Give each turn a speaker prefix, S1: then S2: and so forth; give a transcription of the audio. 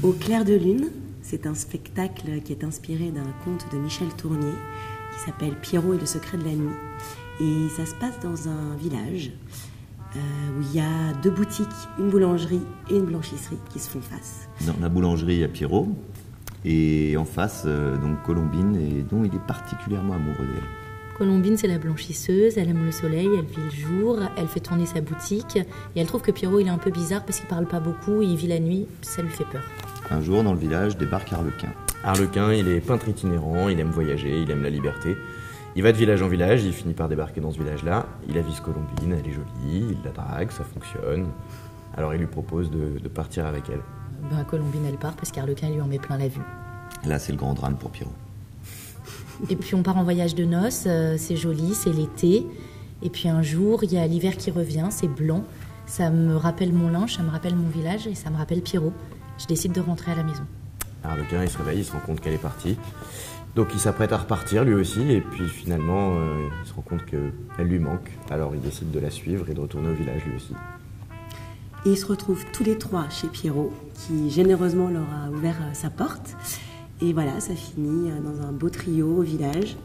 S1: Au clair de lune, c'est un spectacle qui est inspiré d'un conte de Michel Tournier qui s'appelle Pierrot et le secret de la nuit. Et ça se passe dans un village où il y a 2 boutiques, une boulangerie et une blanchisserie qui se font face.
S2: Dans la boulangerie, il y a Pierrot, et en face, donc Colombine, et dont il est particulièrement amoureux d'elle.
S3: Colombine, c'est la blanchisseuse, elle aime le soleil, elle vit le jour, elle fait tourner sa boutique, et elle trouve que Pierrot, il est un peu bizarre parce qu'il parle pas beaucoup, il vit la nuit, ça lui fait peur.
S2: Un jour, dans le village, débarque Arlequin.
S4: Arlequin, il est peintre itinérant, il aime voyager, il aime la liberté. Il va de village en village, il finit par débarquer dans ce village-là. Il avise Colombine, elle est jolie, il la drague, ça fonctionne. Alors il lui propose de partir avec elle.
S3: Colombine, elle part parce qu'Arlequin lui en met plein la vue.
S2: Là, c'est le grand drame pour Pierrot.
S3: Et puis on part en voyage de noces, c'est joli, c'est l'été. Et puis un jour, il y a l'hiver qui revient, c'est blanc. Ça me rappelle mon linge, ça me rappelle mon village et ça me rappelle Pierrot. Je décide de rentrer à la maison.
S4: Arlequin, il se réveille, il se rend compte qu'elle est partie. Donc il s'apprête à repartir lui aussi, et puis finalement, il se rend compte qu'elle lui manque. Alors il décide de la suivre et de retourner au village lui aussi.
S1: Et ils se retrouvent tous les 3 chez Pierrot, qui généreusement leur a ouvert sa porte. Et voilà, ça finit dans un beau trio au village.